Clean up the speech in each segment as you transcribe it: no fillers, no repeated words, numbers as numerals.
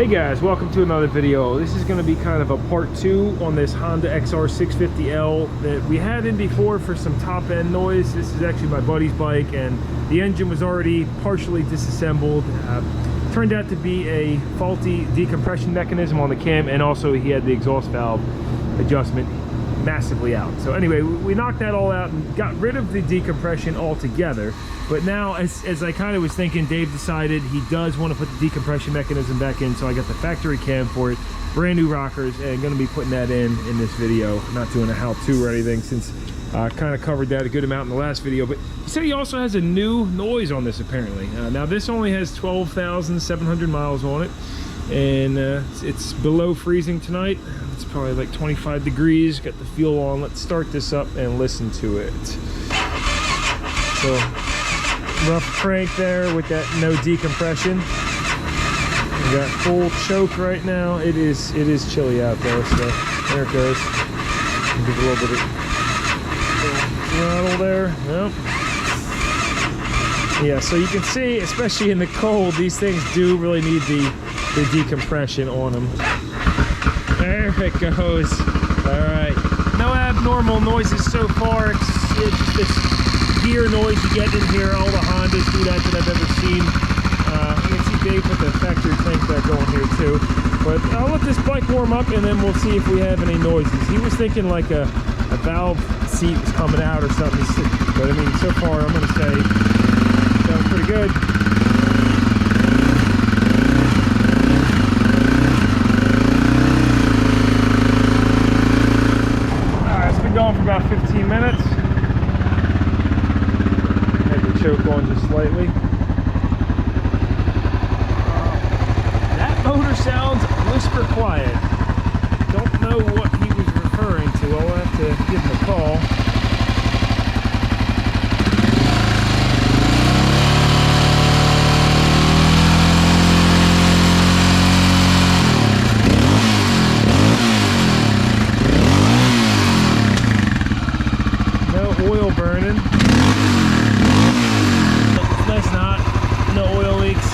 Hey guys, welcome to another video. This is going to be kind of a part 2 on this Honda XR650L that we had in before for some top end noise. This is actually my buddy's bike and the engine was already partially disassembled. Turned out to be a faulty decompression mechanism on the cam, and also he had the exhaust valve adjustment massively out. So anyway, we knocked that all out and got rid of the decompression altogether. But now, as I kind of was thinking, Dave decided he does want to put the decompression mechanism back in, so I got the factory cam for it, brand new rockers, and going to be putting that in this video. Not doing a how-to or anything, since I kind of covered that a good amount in the last video. But he said he also has a new noise on this, apparently. Now this only has 12,700 miles on it, and it's below freezing tonight. It's probably like 25 degrees. Got the fuel on. Let's start this up and listen to it. So rough crank there with that no decompression. We got full choke right now. It is chilly out there, so there it goes. Give it a little bit of throttle there. Yep. Yeah, so you can see, especially in the cold, these things do really need the decompression on them. There it goes. All right. No abnormal noises so far. It's just this gear noise you get in here. All the Hondas do that I've ever seen. You can see Dave put the factory crank back on here too. But I'll let this bike warm up and then we'll see if we have any noises. He was thinking like a valve seat was coming out or something. But I mean, so far I'm going to say it sounds pretty good. Going for about 15 minutes. Had the choke on just slightly. That motor sounds whisper quiet. Don't know what he was referring to. I'll have to give him a call. Oil burning. It's nice and hot. No oil leaks.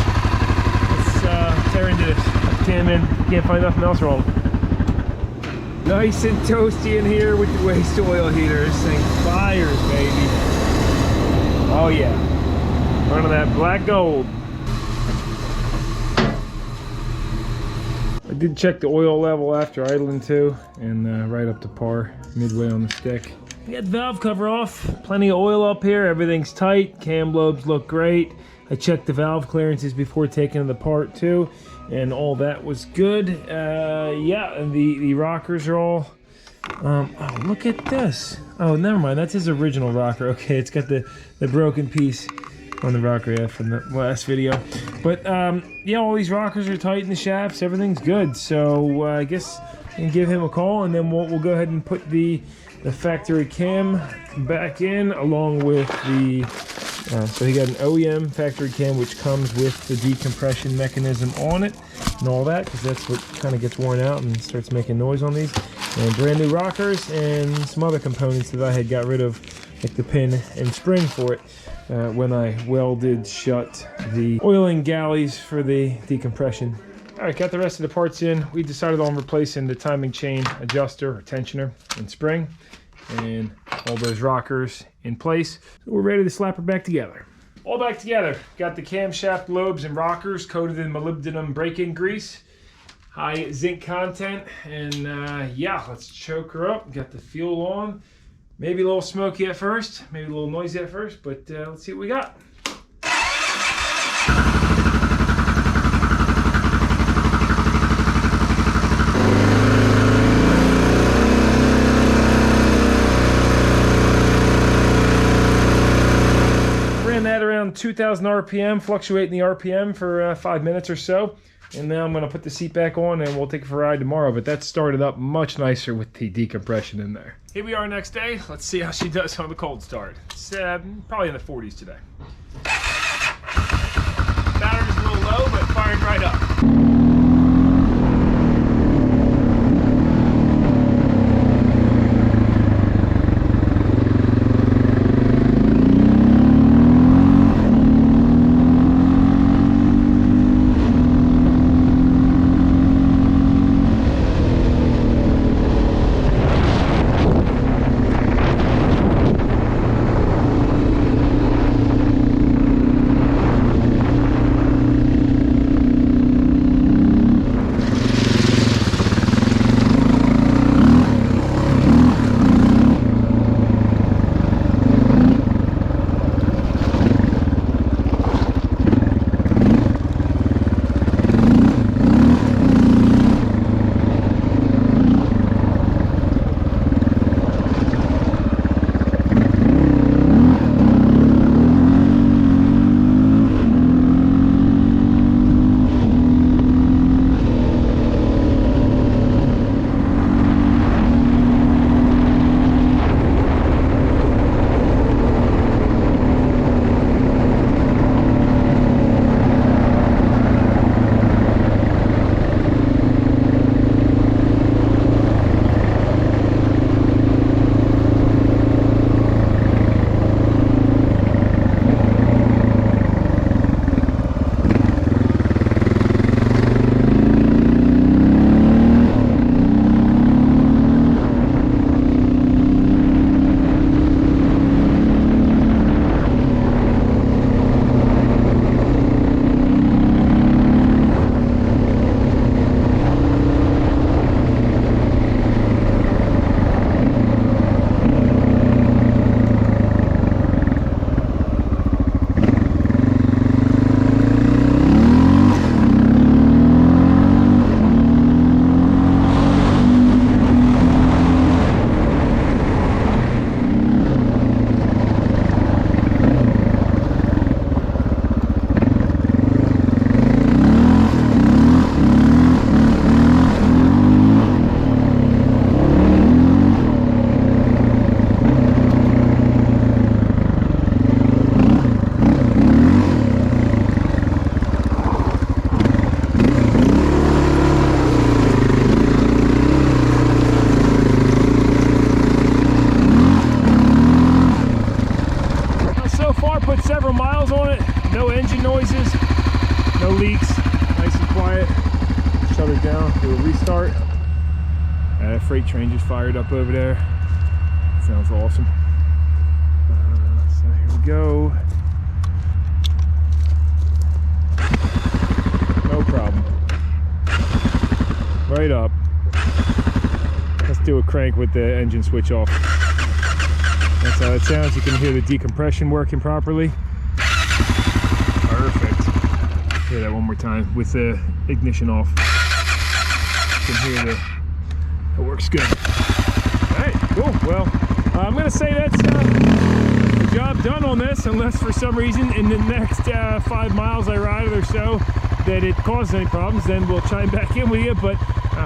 Let's tear into this. Cam in. Can't find nothing else wrong. Nice and toasty in here with the waste oil heater. This thing fires, baby. Oh yeah. Running that black gold. I did check the oil level after idling too, and right up to par, midway on the stick. We got the valve cover off, plenty of oil up here, everything's tight, cam lobes look great. I checked the valve clearances before taking it apart too, and all that was good. Yeah, and the rockers are all, oh, look at this. Oh, never mind, that's his original rocker. Okay, it's got the broken piece on the rocker, yeah, from the last video. But yeah, all these rockers are tight in the shafts, everything's good. So I guess I can give him a call, and then we'll go ahead and put the factory cam back in, along with the so he got an OEM factory cam which comes with the decompression mechanism on it and all that, because that's what kind of gets worn out and starts making noise on these, and brand new rockers and some other components that I had got rid of, like the pin and spring for it when I welded shut the oiling galleys for the decompression. All right, got the rest of the parts in. We decided on replacing the timing chain adjuster or tensioner and spring, and all those rockers in place. So we're ready to slap her back together. All back together. Got the camshaft lobes and rockers coated in molybdenum break-in grease. High zinc content, and yeah, let's choke her up. Got the fuel on. Maybe a little smoky at first, maybe a little noisy at first, but let's see what we got. That around 2,000 RPM, fluctuating the RPM for 5 minutes or so, and now I'm going to put the seat back on and we'll take it for a ride tomorrow. But that started up much nicer with the decompression in there. Here we are next day. Let's see how she does on the cold start. It's probably in the 40s today. Battery's a little low, but firing right up. shut her down, do a restart. That freight train just fired up over there. Sounds awesome. So here we go. No problem. Right up. Let's do a crank with the engine switch off. That's how it sounds. You can hear the decompression working properly. Perfect. Hear that one more time with the ignition off. You can hear it works good. All right, cool. Well, I'm gonna say that's the job done on this, unless for some reason in the next 5 miles I ride or so that it causes any problems, then we'll chime back in with you. But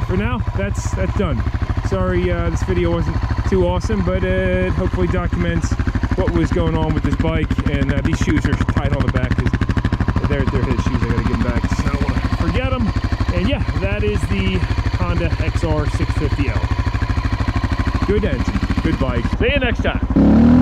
for now, that's done. Sorry, this video wasn't too awesome, but it hopefully documents what was going on with this bike. And these shoes are tied on the back because they're his shoes. I gotta give them back, so I don't want to forget them. And yeah, that is the Honda XR650L. Good engine, good bike. See you next time.